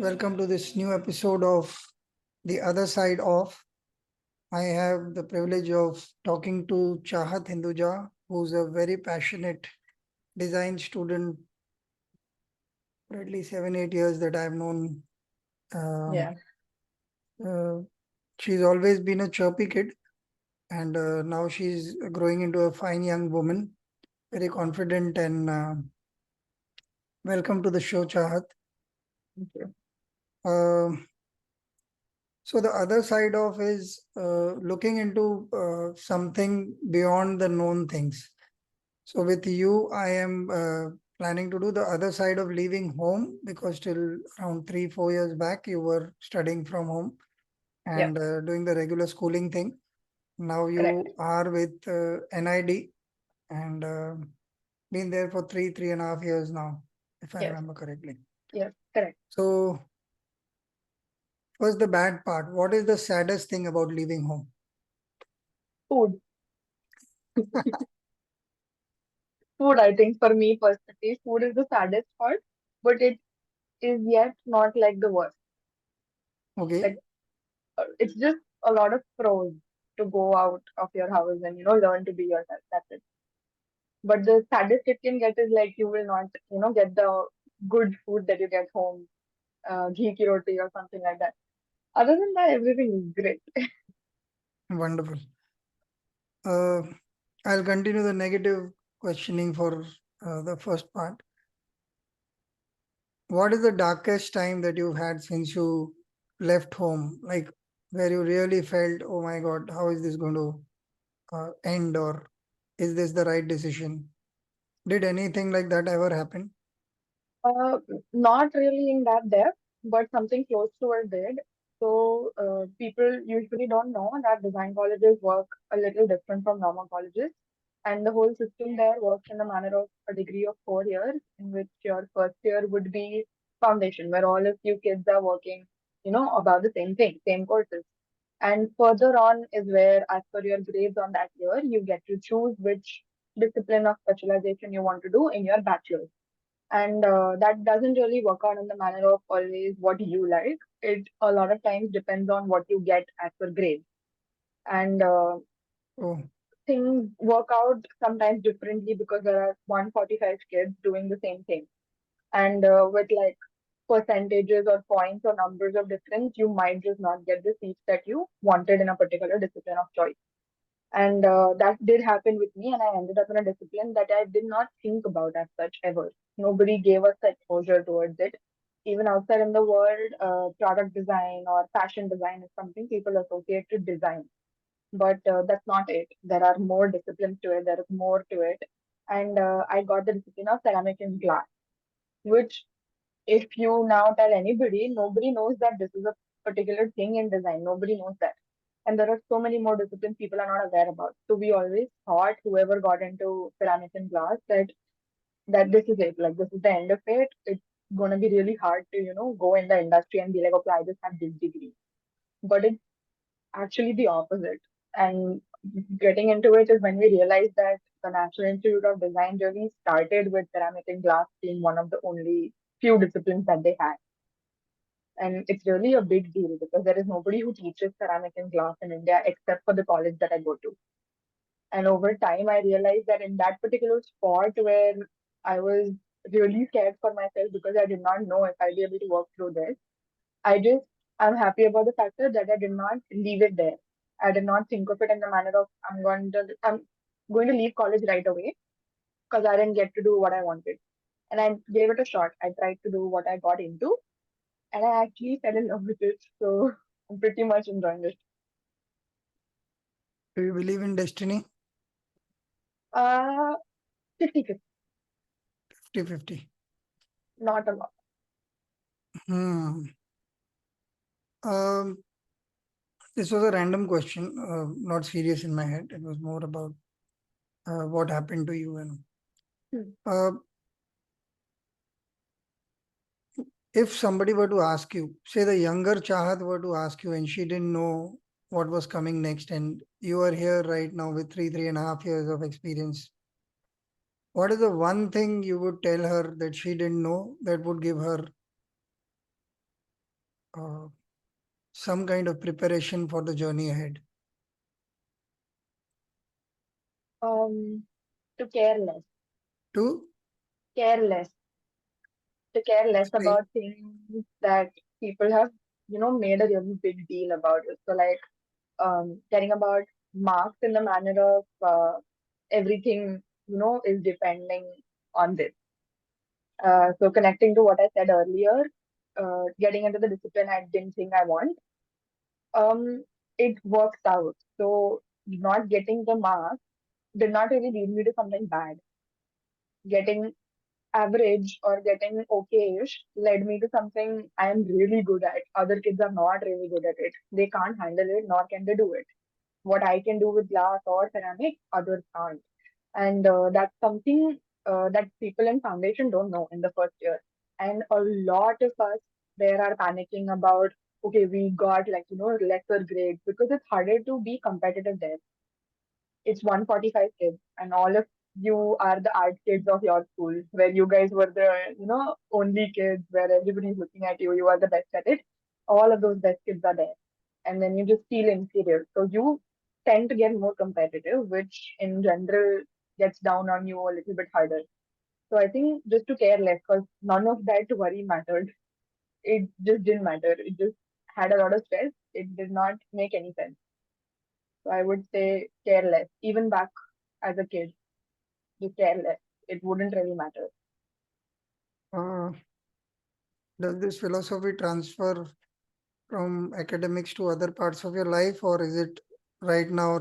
Welcome to this new episode of The Other Side of. I have the privilege of talking to Chahat Hinduja, who's a very passionate design student for at least 7, 8 years that I've known. Um, Yeah, uh, she's always been a chirpy kid, and now she's growing into a fine young woman, very confident. And welcome to the show, Chahat. thank you. Um so the other side of is looking into something beyond the known things. So with you, I am planning to do the other side of leaving home because till around 3, 4 years back, you were studying from home Yeah, and doing the regular schooling thing. Now correct. you are with NID and been there for 3, 3.5 years now, if I Yes, remember correctly. yes, correct. So first the bad part. What is the saddest thing about leaving home? Food. Food, I think for me personally, food is the saddest part, but it is yet not like the worst. Okay, Like, it's just a lot of pros to go out of your house and, learn to be yourself. That's it. But the saddest it can get is like you will not, get the good food that you get home, ghee ki roti or something like that. Other than that, everything is great. wonderful. Uh, I'll continue the negative questioning for the first part. What is the darkest time that you've had since you left home? Like where you really felt, oh my God, how is this going to end, or is this the right decision? Did anything like that ever happen? Uh, Not really in that depth, but something close to it did. So, people usually don't know that design colleges work a little different from normal colleges. And the whole system there works in the manner of a degree of 4 years, in which your first year would be foundation, where all of you kids are working, about the same thing, same courses. And further on is where, as per your grades on that year, you get to choose which discipline of specialization you want to do in your bachelor's. And that doesn't really work out in the manner of always what you like. It a lot of times depends on what you get as per grade. And Oh, things work out sometimes differently because there are 145 kids doing the same thing. And with like percentages or points or numbers of difference, you might just not get the seats that you wanted in a particular discipline of choice. And that did happen with me, and I ended up in a discipline that I did not think about as such ever. Nobody gave us the exposure towards it. Even outside in the world, product design or fashion design is something people associate to design. But that's not it. There are more disciplines to it, there is more to it. And I got the discipline of ceramic and glass, which, if you now tell anybody, nobody knows that this is a particular thing in design. Nobody knows that. And there are so many more disciplines people are not aware about. So we always thought whoever got into ceramics and glass that this is it, like this is the end of it. It's gonna be really hard to, go in the industry and be like, okay, I just have this degree. But it's actually the opposite. And getting into it is when we realized that the National Institute of Design really started with ceramic and glass being one of the only few disciplines that they had. And it's really a big deal because there is nobody who teaches ceramic and glass in India except for the college that I go to. And over time, I realized that in that particular spot where I was really scared for myself because I did not know if I'd be able to work through this, I'm happy about the factor that I did not leave it there. I did not think of it in the manner of I'm going to leave college right away because I didn't get to do what I wanted. And I gave it a shot. I tried to do what I got into, and I actually fell in love with it. So I'm pretty much enjoying it. do you believe in destiny? Uh, 50-50, 50-50. not a lot. Hmm. Um, this was a random question, not serious in my head. It was more about what happened to you. And Hmm. uh, if somebody were to ask you, say the younger Chahat were to ask you, and she didn't know what was coming next, and you are here right now with 3, 3.5 years of experience, what is the one thing you would tell her that she didn't know that would give her uh, some kind of preparation for the journey ahead? Um, to care less, To care less, to care less explain. about things that people have, made a really big deal about it. So like, caring about marks in the manner of everything, is depending on this. So connecting to what I said earlier, getting into the discipline I didn't think I want, um, it works out. So not getting the marks did not really lead me to something bad. Getting average or getting okay-ish led me to something I am really good at. Other kids are not really good at it. They can't handle it, nor can they do it. What I can do with glass or ceramic, others can't. And that's something that people in foundation don't know in the first year. And a lot of us there are panicking about, okay, we got like, lesser grades because it's harder to be competitive there. It's 145 kids, and all of you are the art kids of your school, where you guys were the, only kids, where everybody's looking at you. You are the best at it. All of those best kids are there, and then you just feel inferior. So you tend to get more competitive, which in general gets down on you a little bit harder. So I think just to care less, because none of that worry mattered. It just didn't matter. It just had a lot of stress. It did not make any sense. So I would say care less. Even back as a kid, you care less. It wouldn't really matter. Uh, does this philosophy transfer from academics to other parts of your life, or is it right now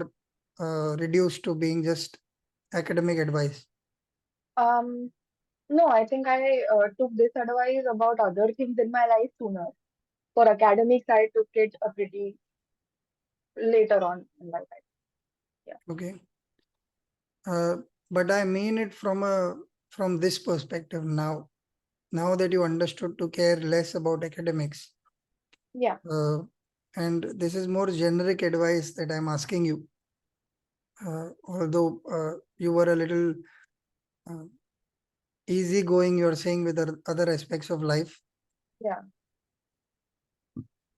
reduced to being just academic advice? Um, no, I think I took this advice about other things in my life sooner. For academics, I took it a pretty later on in my life. Yeah. Okay. Uh, but I mean it from this perspective now. Now that you understood to care less about academics, Yeah. uh, and this is more generic advice that I'm asking you. Although you were a little uh, easygoing, you're saying with other aspects of life. Yeah.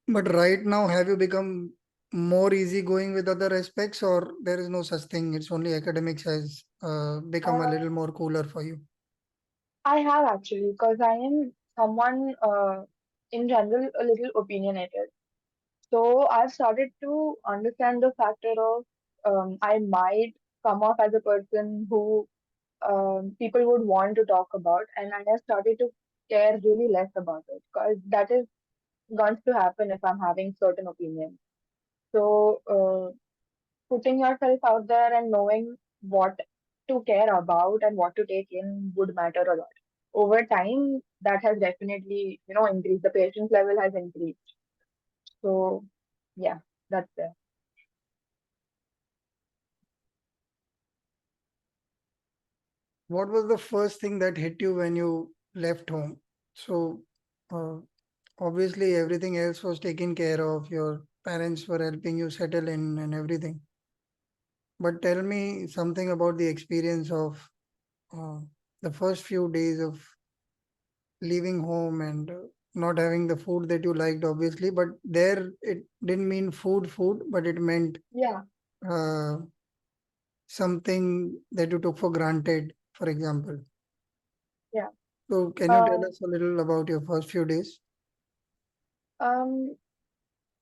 But right now, have you become more easygoing with other aspects, or there is no such thing? It's only academics has become a Uh, little more cooler for you. I have actually, because I am someone in general a little opinionated. So I've started to understand the factor of I might come off as a person who people would want to talk about, and I have started to care really less about it because that is going to happen if I'm having certain opinions. So putting yourself out there and knowing what to care about and what to take in would matter a lot. Over time, that has definitely, increased. The patience level has increased. So yeah, that's there. What was the first thing that hit you when you left home? So, uh, obviously, everything else was taken care of. Your parents were helping you settle in and everything. But tell me something about the experience of uh, the first few days of leaving home and not having the food that you liked, obviously. But there, it didn't mean food, but it meant Yeah, uh, something that you took for granted, for example. yeah. So, can you tell Uh, us a little about your first few days? um,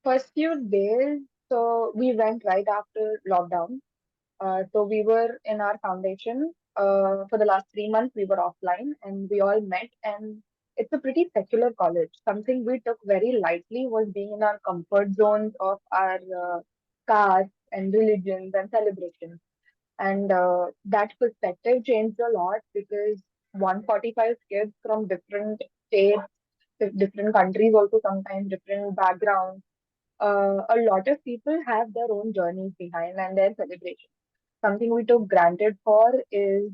First few days, so we went right after lockdown. So we were in our foundation for the last 3 months. We were offline and we all met. And it's a pretty secular college. Something we took very lightly was being in our comfort zones of our castes and religions and celebrations. And that perspective changed a lot because 145 kids from different states, different countries, also sometimes different backgrounds. A lot of people have their own journeys behind and their celebrations. Something we took granted for is,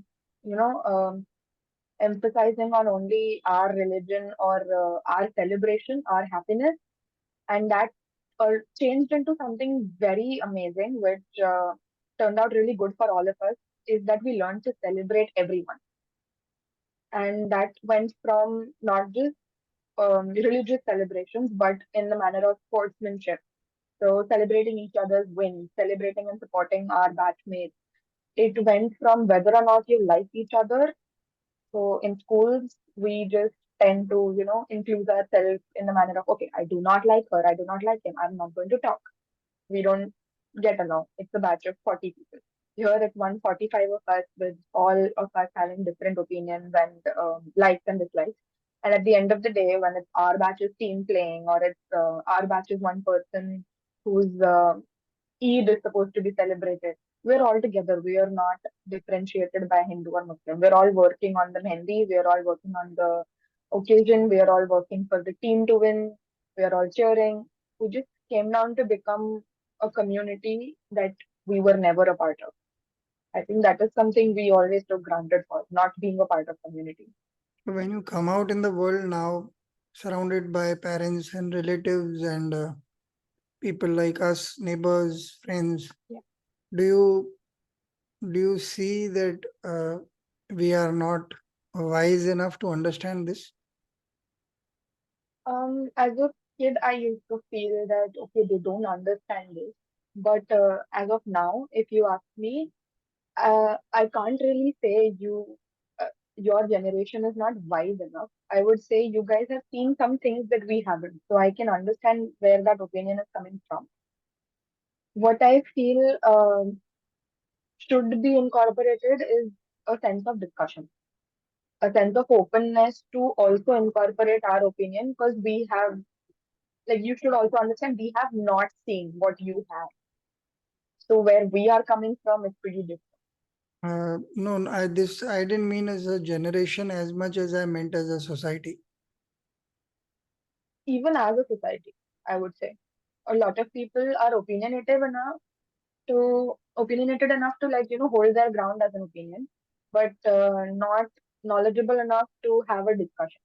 emphasizing on only our religion or our celebration, our happiness, and that changed into something very amazing, which turned out really good for all of us. Is that we learned to celebrate everyone, and that went from not just religious celebrations, but in the manner of sportsmanship. So celebrating each other's wins, celebrating and supporting our batchmates. It went from whether or not you like each other. So in schools, we just tend to, infuse ourselves in the manner of, okay, I do not like her, I do not like him, I'm not going to talk. We don't get along. It's a batch of 40 people. Here it's 145 of us with all of us having different opinions and likes and dislikes. And at the end of the day, when it's our batch's team playing or it's our batch's one person whose Eid is supposed to be celebrated, we're all together. We are not differentiated by Hindu or Muslim. We're all working on the mehendi. We're all working on the occasion. We're all working for the team to win. We're all cheering. We just came down to become a community that we were never a part of. I think that is something we always took granted for, not being a part of community. So when you come out in the world now, surrounded by parents and relatives and people like us, neighbors, friends, Yeah. do you do you see that we are not wise enough to understand this? As a kid, I used to feel that okay, they don't understand this. But as of now, if you ask me, I can't really say your generation is not wise enough. I would say you guys have seen some things that we haven't, so I can understand where that opinion is coming from. What I feel should be incorporated is a sense of discussion, a sense of openness to also incorporate our opinion because we have, like, you should also understand we have not seen what you have. So where we are coming from is pretty different, No, I didn't mean as a generation as much as I meant as a society. even as a society, I would say. A lot of people are opinionated enough to, like, hold their ground as an opinion, but not knowledgeable enough to have a discussion.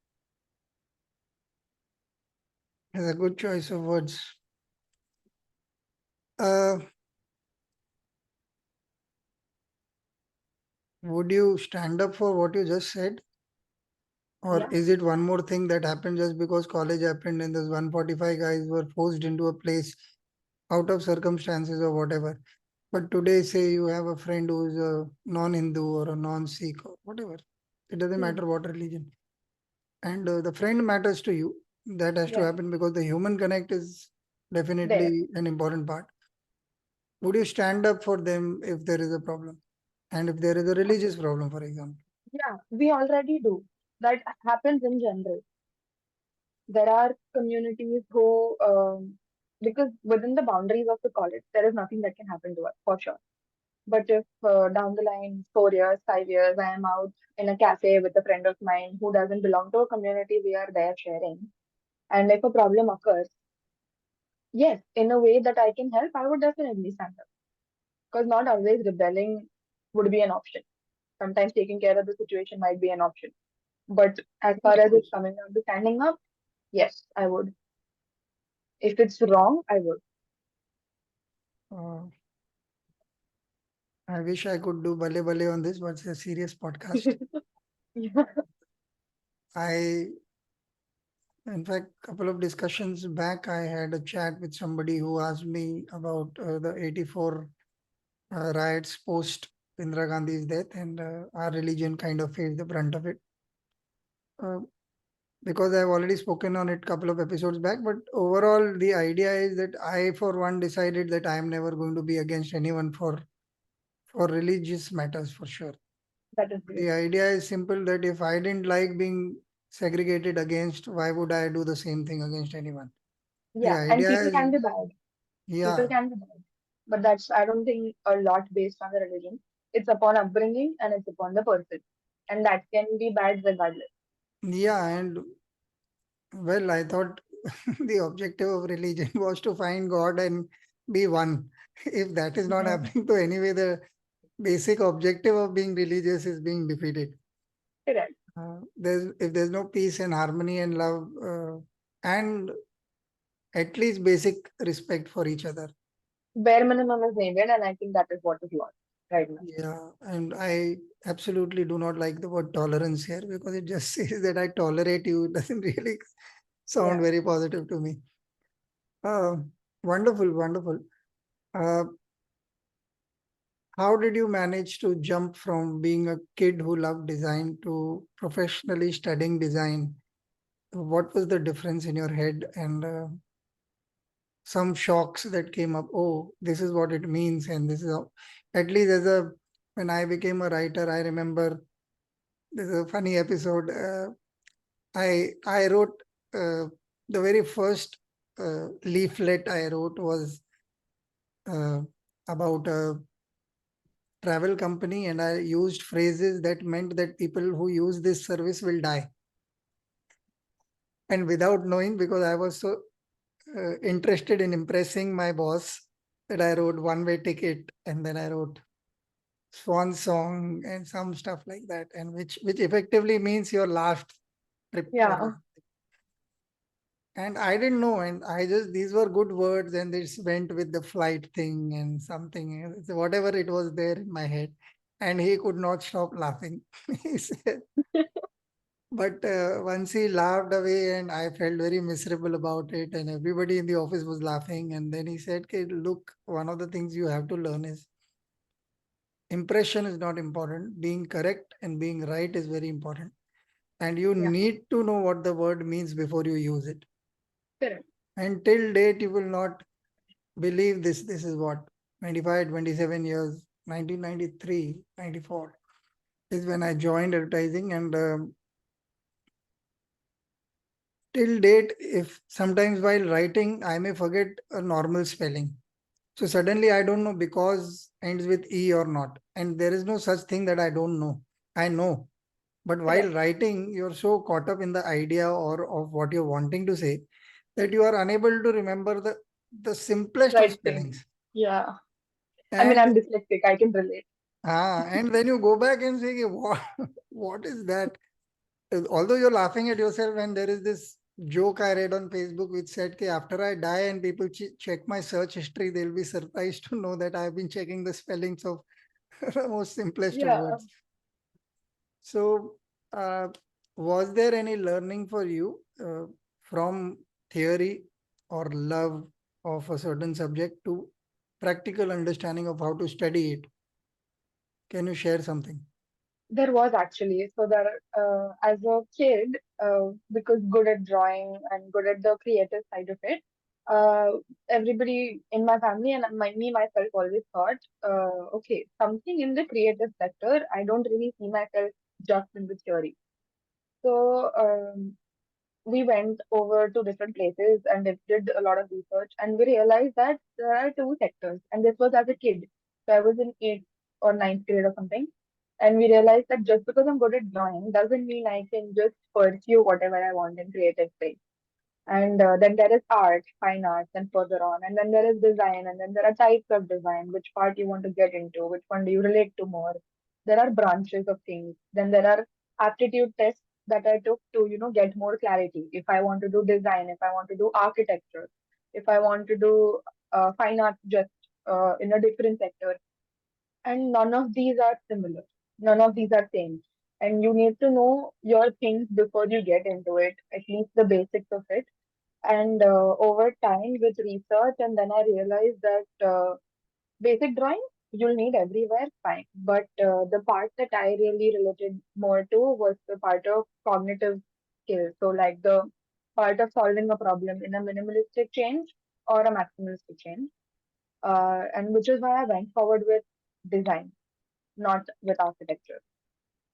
It's a good choice of words. Uh, would you stand up for what you just said? Or Yeah, is it one more thing that happened just because college happened and those 145 guys were forced into a place out of circumstances or whatever? But today, say you have a friend who's a non-Hindu or a non-Sikh or whatever. It doesn't hmm, matter what religion. And the friend matters to you. That has to yeah, happen because the human connect is there. definitely an important part. Would you stand up for them if there is a problem? And if there is a religious problem, for example? Yeah, we already do. That happens in general. There are communities who, because within the boundaries of the college, there is nothing that can happen to us for sure. But if down the line, 4 years, 5 years, I am out in a cafe with a friend of mine who doesn't belong to a community, we are there sharing. And if a problem occurs, yes, in a way that I can help, I would definitely stand up. Because not always rebelling would be an option. Sometimes taking care of the situation might be an option. But as Of far as it's course. coming down to standing up, yes, I would. If it's wrong, I would. Uh, I wish I could do bale bale on this, but it's a serious podcast. Yeah. I, in fact, couple of discussions back, I had a chat with somebody who asked me about the 84 riots post Indira Gandhi's death, and our religion kind of faced the brunt of it. Uh, because I've already spoken on it couple of episodes back, but overall, the idea is that I, for one, decided that I am never going to be against anyone for religious matters for sure. That is great. The idea is simple that if I didn't like being segregated against, why would I do the same thing against anyone? The Yeah, and idea people is, can be bad. People yeah, can be bad. But that's, I don't think, a lot based on the religion. It's upon upbringing and it's upon the person. And that can be bad regardless. yeah, and well, I thought the objective of religion was to find God and be one. If that is not Mhm. happening, to anyway, the basic objective of being religious is being defeated. Correct. There's if there's no peace and harmony and love, and at least basic respect for each other. Bare minimum is needed, and I think that is what is lost right now. Yeah, and I absolutely do not like the word tolerance here because it just says that I tolerate you. It doesn't really. sound Yeah. very positive to me. Uh, Wonderful, wonderful. Uh, how did you manage to jump from being a kid who loved design to professionally studying design? What was the difference in your head, and some shocks that came up? Oh, this is what it means, and this is how, at least as a when I became a writer, I remember there's a funny episode. I wrote the very first leaflet I wrote was uh, about a travel company, and I used phrases that meant that people who use this service will die. And without knowing, because I was so interested in impressing my boss, that I wrote one way ticket, and then I wrote swan song and some stuff like that, and which effectively means your last trip. Yeah. And I didn't know, and I just these were good words, and this went with the flight thing and something whatever it was there in my head. And he could not stop laughing. He said, but once he laughed away, and I felt very miserable about it, and everybody in the office was laughing. And then he said, okay, look, one of the things you have to learn is impression is not important. Being correct and being right is very important. And you Yeah. need to know what the word means before you use it. Correct. And till date, you will not believe this. This is what 25, 27 years, 1993, 94 is when I joined advertising. And till date, if sometimes while writing, I may forget a normal spelling. So suddenly I don't know because ends with E or not. And there is no such thing that I don't know. I know. But while Correct. writing, you're so caught up in the idea or of what you're wanting to say that you are unable to remember the simplest of Right thing. spellings. Yeah. I mean, And I'm dyslexic. I can relate. and then you go back and say, what, what is that? Although you're laughing at yourself, and there is this joke I read on Facebook which said, "Ki after I die and people check my search history, they'll be surprised to know that I've been checking the spellings of the most simplest of Yeah. words." So, was there any learning for you from theory or love of a certain subject to practical understanding of how to study it? Can you share something? There was actually. So there, as a kid, because good at drawing and good at the creative side of it, uh, everybody in my family and me myself always thought, okay, something in the creative sector. I don't really see myself just in the theory. So we went over to different places and did a lot of research, and we realized that there are two sectors. And this was as a kid. So I was in eighth or ninth grade or something. And we realized that just because I'm good at drawing doesn't mean I can just pursue whatever I want in creative space. And then there is art, fine arts, and further on. And then there is design, and then there are types of design, which part you want to get into, which one do you relate to more. There are branches of things. Then there are aptitude tests that I took to, get more clarity. If I want to do design, if I want to do architecture, if I want to do fine arts just in a different sector. And none of these are similar. None of these are same. And you need to know your things before you get into it, at least the basics of it. And over time with research, and then I realized that basic drawing you'll need everywhere, fine. But the part that I really related more to was the part of cognitive skills. So, like the part of solving a problem in a minimalistic change or a maximalistic change. And which is why I went forward with design, not with architecture.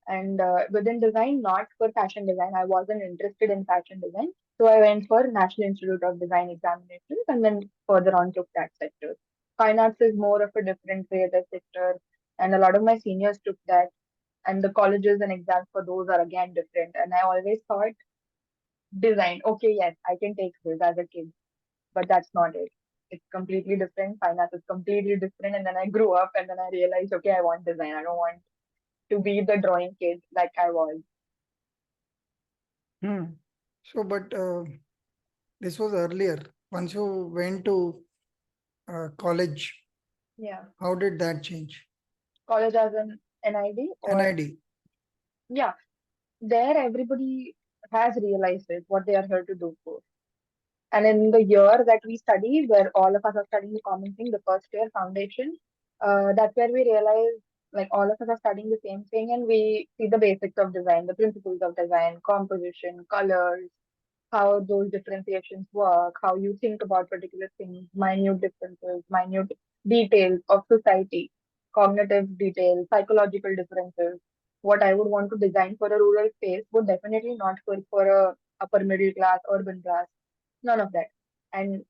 And within design, not for fashion design. I wasn't interested in fashion design. So I went for National Institute of Design examinations and then further on took that sector. Fine arts is more of a different creative sector. And a lot of my seniors took that. And the colleges and exams for those are again different. And I always thought design, okay, yes, I can take this as a kid, but that's not it. It's completely different. Fine arts is completely different. And then I grew up and then I realized, okay, I want design. I don't want to be the drawing kid like I was. Hmm. So, but this was earlier. Once you went to college, Yeah. how did that change? College as an NID or NID. yeah, there everybody. has realized it, what they are here to do for. And in the year that we study, where all of us are studying the common thing, the first year foundation, that's where we realize like all of us are studying the same thing and we see the basics of design, the principles of design, composition, colors, how those differentiations work, how you think about particular things, minute differences, minute details of society, cognitive details, psychological differences. What I would want to design for a rural space would definitely not work for a upper middle class, urban class, none of that. And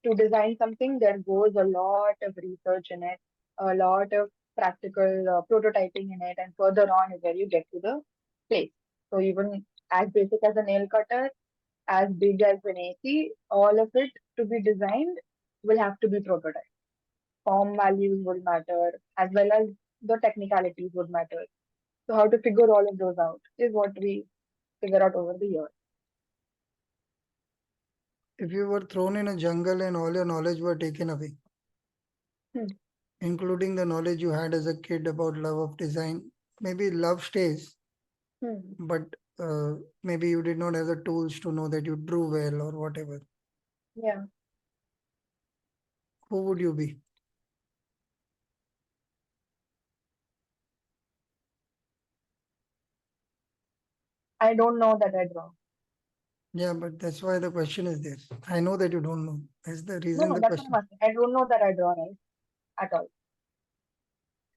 to design something, there goes a lot of research in it, a lot of practical prototyping in it, and further on is where you get to the place. So even as basic as a nail cutter, as big as an AC, all of it to be designed will have to be prototyped. Form values will matter as well as the technicalities would matter. So how to figure all of those out is what we figure out over the years. If you were thrown in a jungle and all your knowledge were taken away, Hmm. including the knowledge you had as a kid about love of design, maybe love stays, Hmm. but maybe you did not have the tools to know that you drew well or whatever. Yeah, Who would you be? I don't know that I draw. Yeah, but that's why the question is there. I know that you don't know. That's the No, reason no, the that's what I'm question. asking. I don't know that I draw right at all.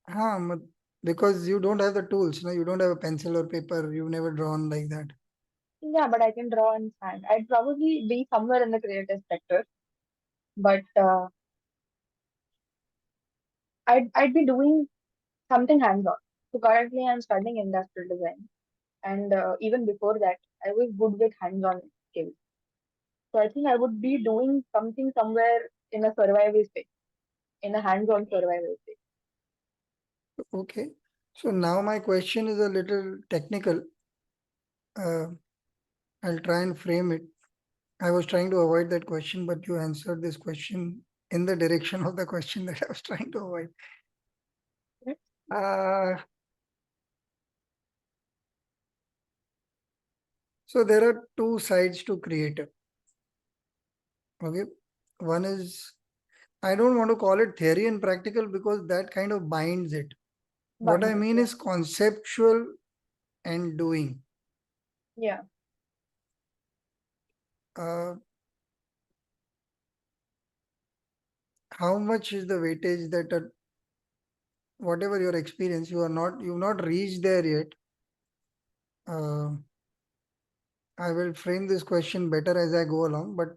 But because you don't have the tools, no, you don't have a pencil or paper, you've never drawn like that. Yeah, but I can draw and sand. I'd probably be somewhere in the creative sector, but I'd be doing something hands-on. So currently, I'm studying industrial design, and even before that, I was good with hands-on skills. So I think I would be doing something somewhere in a survival space, in a hands-on survival space. Okay. So now my question is a little technical. Uh, I'll try and frame it. I was trying to avoid that question, but you answered this question in the direction of the question that I was trying to avoid. Right? Uh, so there are two sides to creative. Okay. One is, I don't want to call it theory and practical because that kind of binds it. What I Binding, mean yeah, is conceptual and doing. yeah. Uh, how much is the weightage that whatever your experience, you've not reached there yet. Uh, I will frame this question better as I go along, but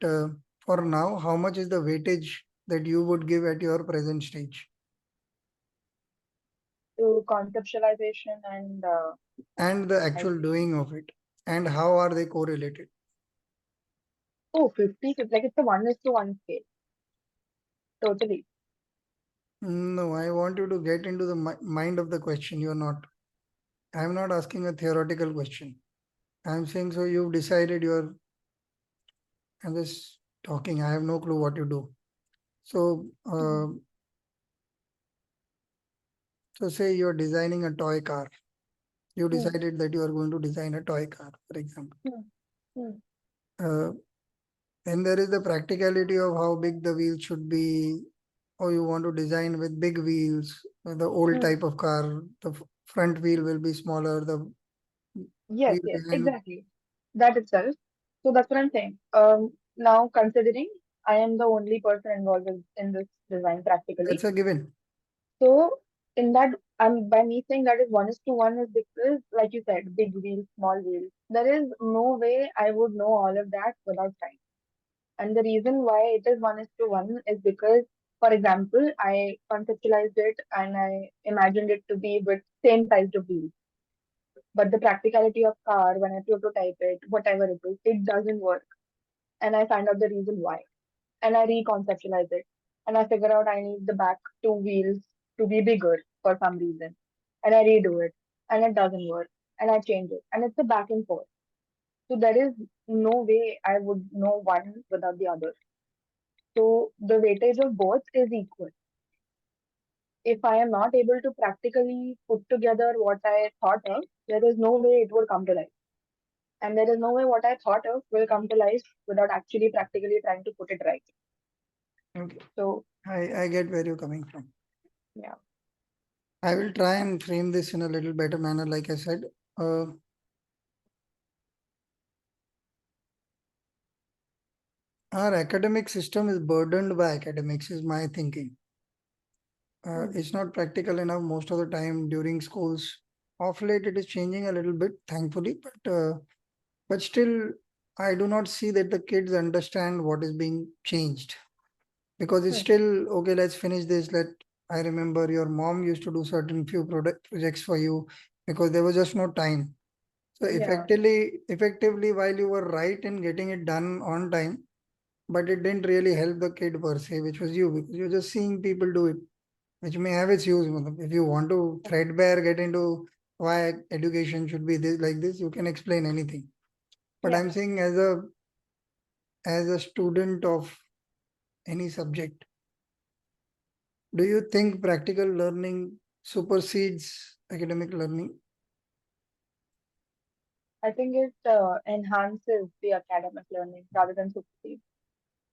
for now, how much is the weightage that you would give at your present stage? To conceptualization and And the I actual think doing of it, and how are they correlated? oh 50, like it's a 1:1 scale. Totally. No, I want you to get into the mind of the question. You're not. I'm not asking a theoretical question. I'm saying so you've decided I'm just talking. I have no clue what you do. So, Hmm. so say you're designing a toy car. You Hmm. decided that you are going to design a toy car, for example. Hmm. Hmm. Uh, then there is the practicality of how big the wheels should be, or you want to design with big wheels, the old Hmm. type of car, the front wheel will be smaller, the Yes, wheel yes, behind. exactly. That itself. So that's what I'm saying. Now considering I am the only person involved in this design practically. That's a given. So in that, by me saying that is 1:1 is because, like you said, big wheels, small wheels. There is no way I would know all of that without time. And the reason why it is 1:1 is because, for example, I conceptualized it and I imagined it to be with same size of wheels. But the practicality of car, when I prototype it, whatever it is, it doesn't work. And I find out the reason why. And I reconceptualize it. And I figure out I need the back two wheels to be bigger for some reason. And I redo it. And it doesn't work. And I change it. And it's a back and forth. So there is no way I would know one without the other. So the weightage of both is equal. If I am not able to practically put together what I thought of, there is no way it would come to life. And there is no way what I thought of will come to life without actually practically trying to put it right. Okay. So I get where you're coming from. yeah, I will try and frame this in a little better manner, like I said. Uh, our academic system is burdened by academics, is my thinking. hmm. It's not practical enough most of the time during schools. Of late, it is changing a little bit, thankfully, but still, I do not see that the kids understand what is being changed because it's Hmm. still okay. Let's finish this. I remember your mom used to do certain few projects for you because there was just no time. So Yeah, effectively, while you were right in getting it done on time, but it didn't really help the kid per se, which was you because you're just seeing people do it, which may have its use. Matlab, if you want to threadbare get into why education should be this like this, you can explain anything. But yeah. I'm saying as a student of any subject, do you think practical learning supersedes academic learning? I think it enhances the academic learning rather than supersede.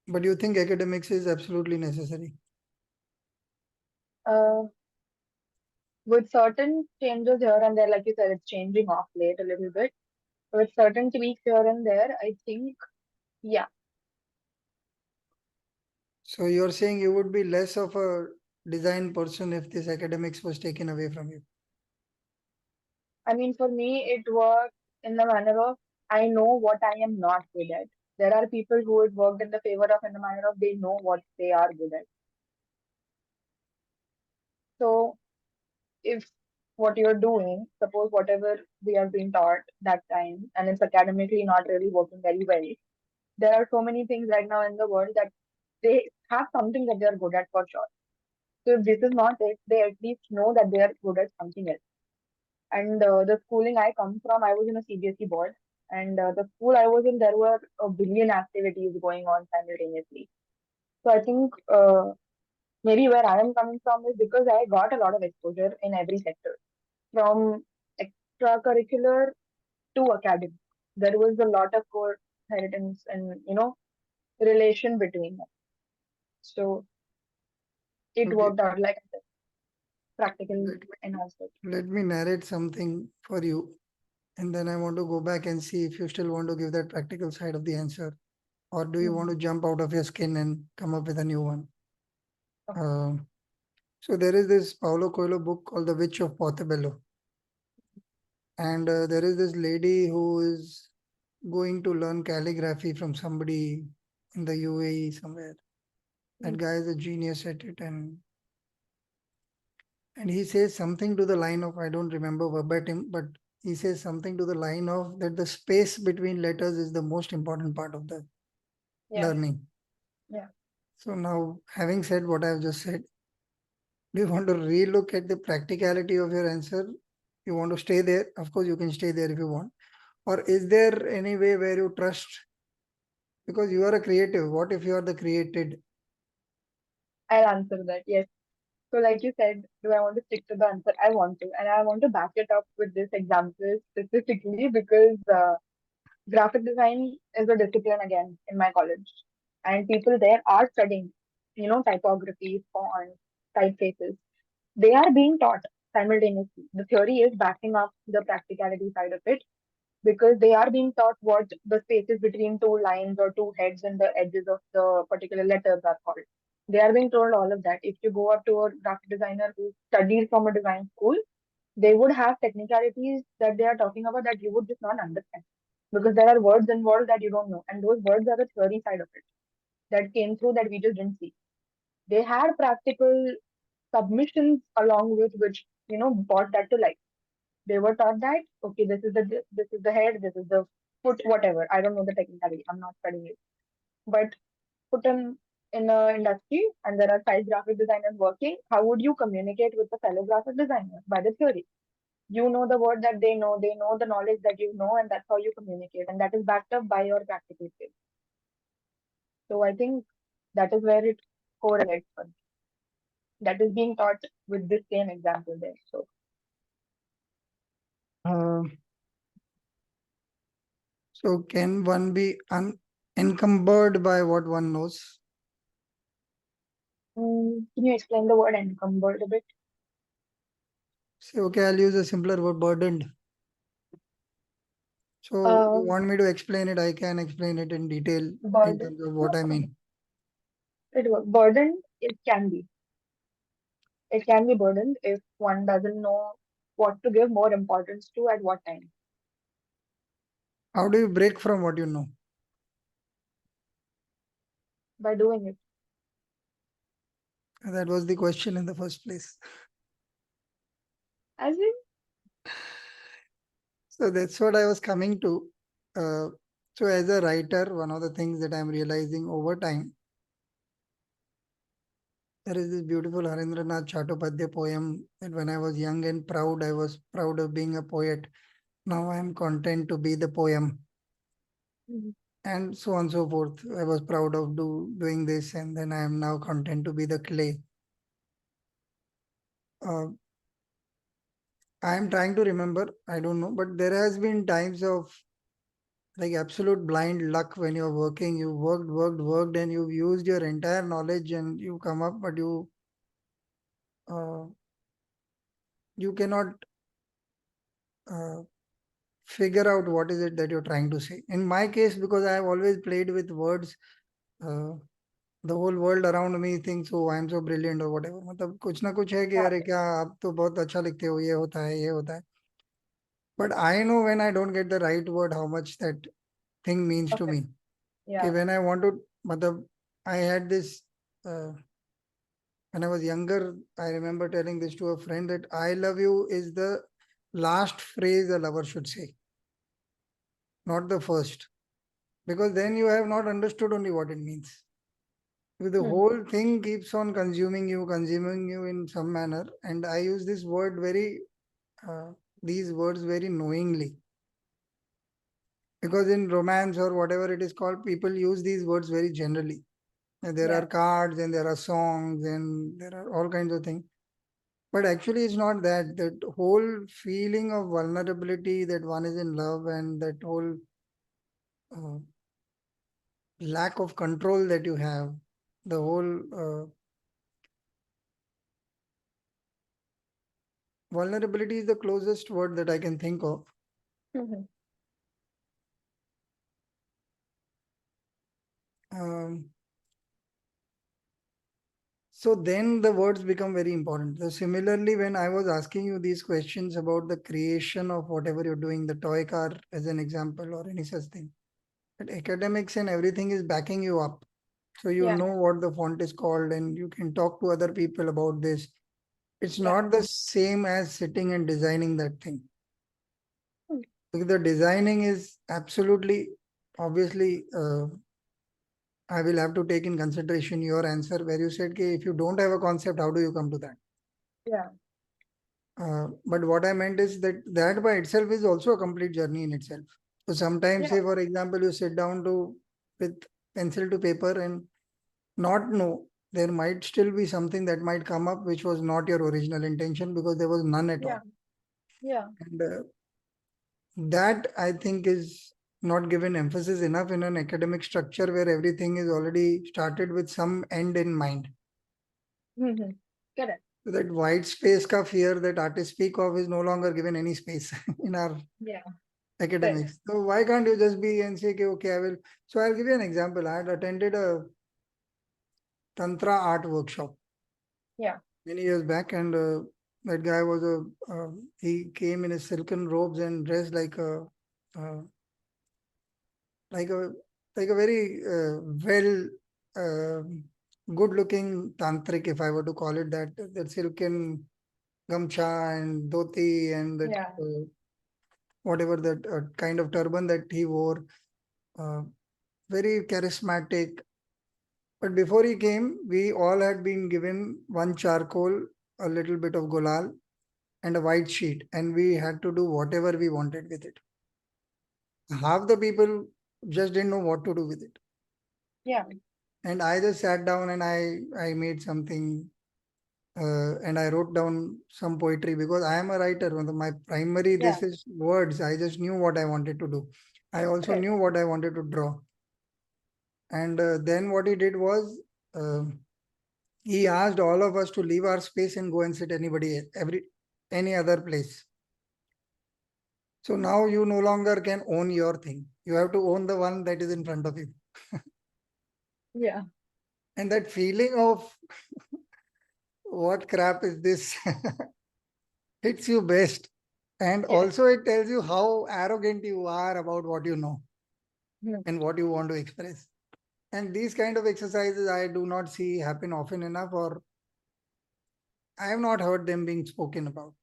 But you think academics is absolutely necessary? Uh, with certain changes here and there, like you said, it's changing off late a little bit. With certain tweaks here and there, I think, yeah. So you're saying you would be less of a design person if this academics was taken away from you. I mean, for me, it works in the manner of I know what I am not good at. There are people who it worked in the favor of in the manner of they know what they are good at. So if what you're doing, suppose whatever we are being taught that time, and it's academically not really working very well, there are so many things right now in the world that they have something that they are good at for sure. So if this is not it, they at least know that they are good at something else. And the schooling I come from, I was in a CBSE board, and the school I was in, there were a billion activities going on simultaneously. So I think maybe where I am coming from is because I got a lot of exposure in every sector, from extracurricular to academic. There was a lot of coherence and relation between them. So it Okay. worked out like I said, practical Let me, and also. let me narrate something for you. And then I want to go back and see if you still want to give that practical side of the answer. Or do you want to Mhm. jump out of your skin and come up with a new one? Okay. Um, so there is this Paulo Coelho book called The Witch of Portobello. And there is this lady who is going to learn calligraphy from somebody in the UAE somewhere. That Mm. guy is a genius at it, and he says something to the line of, I don't remember verbatim, but he says something to the line of that the space between letters is the most important part of the Yeah. learning. Yeah. So now, having said what I've just said, do you want to relook at the practicality of your answer? You want to stay there? Of course, you can stay there if you want. Or is there any way where you trust? Because you are a creative. What if you are the created? I'll answer that. Yes. So, like you said, do I want to stick to the answer? I want to, and I want to back it up with this example specifically because graphic design is a discipline again in my college, and people there are studying, typography, fonts, typefaces. They are being taught simultaneously. The theory is backing up the practicality side of it because they are being taught what the spaces between two lines or two heads and the edges of the particular letters are called. They are being told all of that. If you go up to a graphic designer who studies from a design school, they would have technicalities that they are talking about that you would just not understand because there are words involved that you don't know, and those words are the theory side of it that came through that we just didn't see. They had practical submissions along with which brought that to life. They were taught that okay, this is the head, this is the foot, whatever. I don't know the technicality. I'm not studying it, but put them in a industry and there are five graphic designers working. How would you communicate with the fellow graphic designer? By the theory. You know the word that they know the knowledge that you know, and that's how you communicate, and that is backed up by your practical skills. So I think that is where it correlates. For that is being taught with this same example there. So Uh, So can one be encumbered by what one knows? Can you explain the word encumbered a bit? Say, okay, I'll use a simpler word, burdened. So you Um, want me to explain it? I can explain it in detail in burden. terms of No, what I no, mean. burden. It can be. It can be burdened if one doesn't know what to give more importance to at what time How do you break from what you know? by doing it. That was the question in the first place. As in, So that's what I was coming to. Uh, so as a writer, one of the things that I'm realizing over time, there is this beautiful Harendranath Chattopadhyay poem that when I was young and proud, I was proud of being a poet. Now I am content to be the poem, Mhm. and so on and so forth. I was proud of doing this, and then I am now content to be the clay. Uh, I am trying to remember, I don't know, but there has been times of like absolute blind luck when you're working. You worked, and you've used your entire knowledge and you come up, but uh, you cannot uh, figure out what is it that you're trying to say. In my case, because I have always played with words, uh, the whole world around me thinks, oh, I am so brilliant or whatever. मतलब कुछ ना कुछ है कि Yeah, अरे क्या आप तो बहुत अच्छा लिखते हो, ये होता है, ये होता है. But I know when I don't get the right word, how much that thing means to perfect. me. Okay, Yeah. when I want to, matlab, I had this, when I was younger, I remember telling this to a friend that I love you is the last phrase a lover should say, not the first. Because then you have not understood only what it means. Because the Hmm. whole thing keeps on consuming you in some manner. And I use this word uh, these words very knowingly. Because in romance or whatever it is called, people use these words very generally. And there Yeah. are cards and there are songs and there are all kinds of things. But actually, it's not that. That whole feeling of vulnerability that one is in love and that whole uh, lack of control that you have, the whole vulnerability is the closest word that I can think of. Mhm. Um, so then the words become very important. So similarly, when I was asking you these questions about the creation of whatever you're doing, the toy car as an example or any such thing, that academics and everything is backing you up. So you Yeah. know what the font is called and you can talk to other people about this. It's Yeah. not the same as sitting and designing that thing. Hmm. Because the designing is absolutely, obviously, I will have to take in consideration your answer where you said, okay, if you don't have a concept, how do you come to that? Yeah. But what I meant is that that by itself is also a complete journey in itself. So sometimes, Yeah. say for example, you sit down to with pencil to paper and not know there might still be something that might come up which was not your original intention because there was none at all. Yeah. Yeah. And that I think is not given emphasis enough in an academic structure where everything is already started with some end in mind. Mm-hmm. Correct. So that white space ka fear that artists speak of is no longer given any space in our Yeah. Correct. academics. So why can't you just be and say, okay, okay, I will. So I'll give you an example. I had attended a Tantra art workshop Yeah. many years back, and that guy was he came in his silken robes and dressed uh, like a like a very well good looking tantric, if I were to call it that. That silken gamcha and dhoti and that Yeah. whatever that kind of turban that he wore, uh, very charismatic. But before he came, we all had been given one charcoal, a little bit of gulal, and a white sheet, and we had to do whatever we wanted with it. Half the people just didn't know what to do with it. Yeah. And I just sat down and I made something and I wrote down some poetry because I am a writer. My primary Yeah. this is words. I just knew what I wanted to do. I also Correct. knew what I wanted to draw. And then what he did was uh, he asked all of us to leave our space and go and sit any other place. So now you no longer can own your thing. You have to own the one that is in front of you. Yeah. And that feeling of what crap is this hits you best. And Yes. also it tells you how arrogant you are about what you know Hmm. and what you want to express. And these kind of exercises I do not see happen often enough, or I have not heard them being spoken about.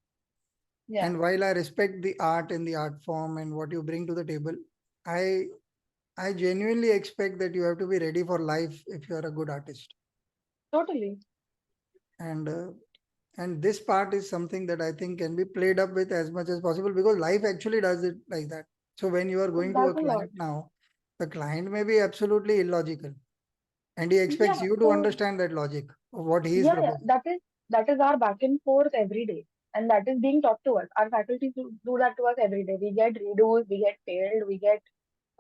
Yeah. And while I respect the art and the art form and what you bring to the table, I I genuinely expect that you have to be ready for life if you are a good artist. Totally. And and this part is something that I think can be played up with as much as possible, because life actually does it like that. So when you are It going to does a a lot. client now, the client may be absolutely illogical, and he expects Yeah. you to So understand that logic of what he is yeah, yeah. proposing. That is our back and forth every day. And that is being taught to us. Our faculty do that to us every day. We get redos, we get failed, we get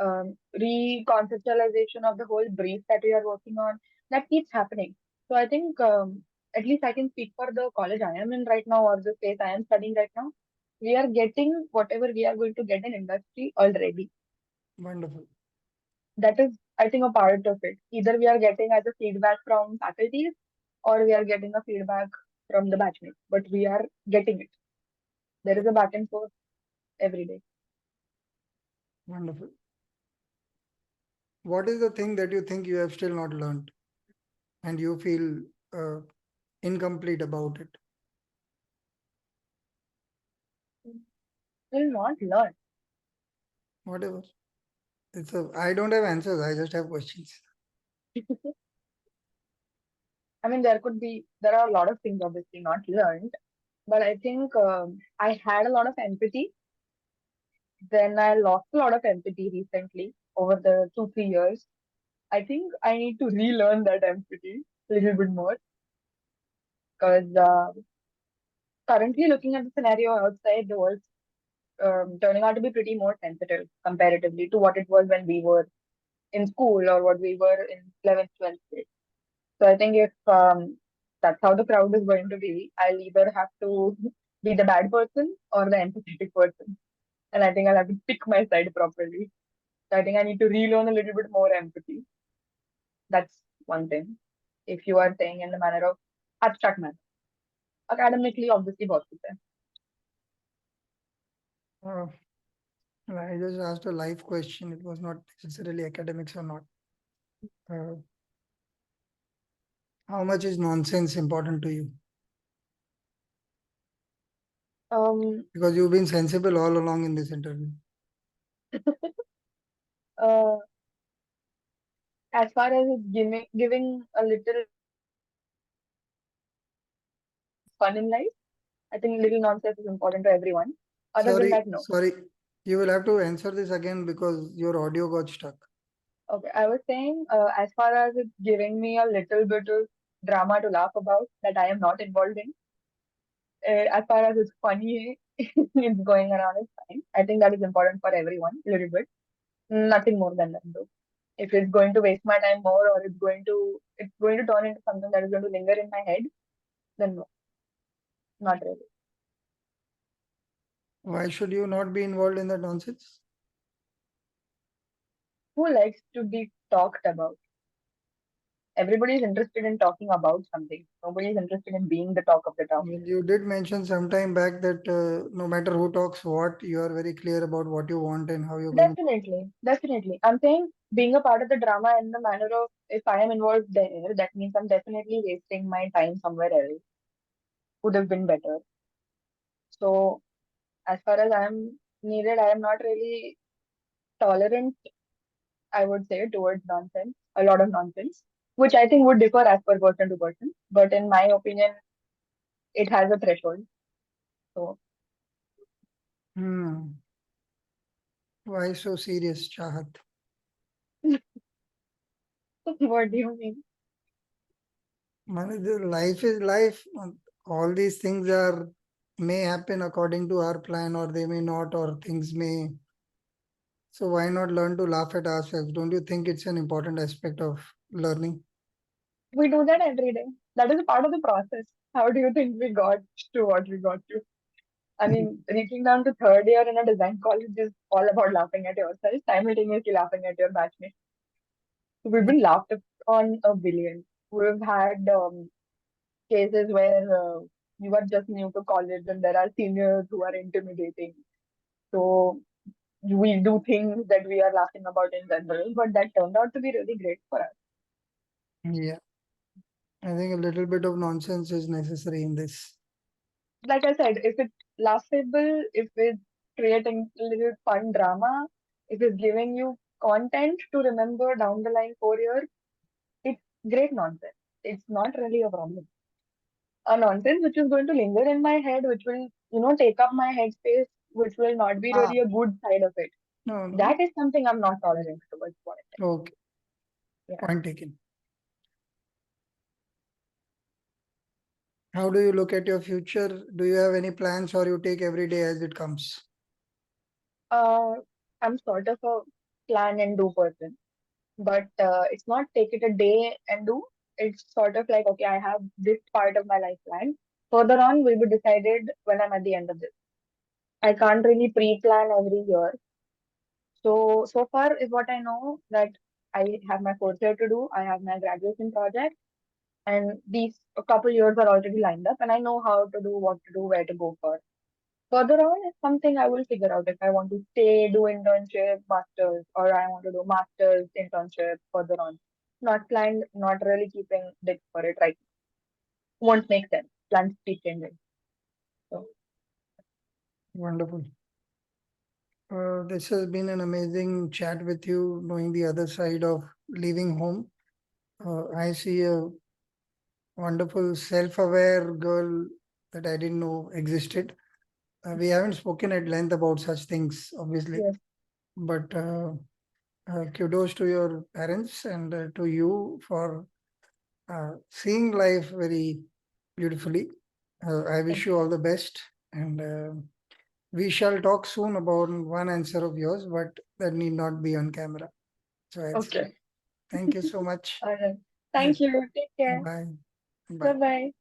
reconceptualization of the whole brief that we are working on. That keeps happening. So I think at least I can speak for the college I am in right now, or the space I am studying right now. We are getting whatever we are going to get in industry already. Wonderful. That is, I think, a part of it. Either we are getting as a feedback from faculties, or we are getting a feedback from the batchmates, but we are getting it. There is a back and forth every day. Wonderful. What is the thing that you think you have still not learned and you feel incomplete about it? Will not learn. Whatever. I don't have answers. I just have questions. I mean, there are a lot of things obviously not learned, but I think I had a lot of empathy. Then I lost a lot of empathy recently over the 2, 3 years. I think I need to relearn that empathy a little bit more because currently looking at the scenario outside, the world's turning out to be pretty more sensitive comparatively to what it was when we were in school or what we were in 11th, 12th grade. So I think if that's how the crowd is going to be, I'll either have to be the bad person or the empathetic person. And I think I'll have to pick my side properly. So I think I need to relearn a little bit more empathy. That's one thing. If you are saying in the manner of abstract manner. Academically, obviously, both of them. Uh, I just asked a life question. It was not necessarily academics or not. Uh, how much is nonsense important to you? Um, Because you've been sensible all along in this interview. uh, as far as it's giving a little fun in life, I think little nonsense is important to everyone. Other than Sorry, that, no. sorry. You will have to answer this again because your audio got stuck. Okay, I was saying, as far as it's giving me a little bit of drama to laugh about that I am not involved in, as far as it's funny, it's going around, it's fine. I think that is important for everyone, a little bit. Nothing more than that, though. If it's going to waste my time more, or it's going to turn into something that is going to linger in my head, then no, not really. Why should you not be involved in that nonsense? Who likes to be talked about? Everybody is interested in talking about something. Nobody is interested in being the talk of the town. Well, you did mention some time back that no matter who talks what, you are very clear about what you want and how you're going. Definitely, definitely. I'm saying being a part of the drama in the manner of if I am involved there, that means I'm definitely wasting my time somewhere else. Would have been better. So as far as I'm needed, I am not really tolerant, I would say, towards nonsense, a lot of nonsense, which I think would differ as per person to person. But in my opinion, it has a threshold. So Hmm. Why so serious, Chahat? what do you mean? Life is life. All these things are may happen according to our plan, or they may not, or things may So why not learn to laugh at ourselves? Don't you think it's an important aspect of learning? We do that every day. That is a part of the process. How do you think we got to what we got to? I mean, reaching down to third year in a design college is all about laughing at yourself, simultaneously laughing at your batchmates. We've been laughed on a billion. We've had cases where you are just new to college and there are seniors who are intimidating. So we do things that we are laughing about in general, but that turned out to be really great for us. Yeah, I think a little bit of nonsense is necessary in this. Like I said, if it's laughable, if it's creating a little fun drama, if it's giving you content to remember down the line 4 years, it's great nonsense. It's not really a problem. A nonsense which is going to linger in my head, which will, take up my headspace, which will not be Ah, really a good side of it. no, no. That is something I'm not tolerant towards what I Okay, think. Yeah. point taken. How do you look at your future? Do you have any plans or you take every day as it comes? Uh, I'm sort of a plan and do person, but it's not take it a day and do. It's sort of like, okay, I have this part of my life planned. Further on, will be decided when I'm at the end of this. I can't really pre-plan every year. So far is what I know that I have my fourth year to do. I have my graduation project, and these a couple years are already lined up, and I know how to do, what to do, where to go for. Further on is something I will figure out if I want to stay, do internship, masters, or I want to do masters, internship further on. Not planned, not really keeping dates for it right now. Won't make sense. Plans keep changing. So, Wonderful. This has been an amazing chat with you, knowing the other side of leaving home. I see a wonderful self-aware girl that I didn't know existed. We haven't spoken at length about such things, obviously, yes, but kudos to your parents and to you for seeing life very beautifully. I thank wish you all the best, and we shall talk soon about one answer of yours, but that need not be on camera. So you. I'd say Okay. thank you so much. All right. Uh, Thank you. Take care. Bye. Bye Bye. bye.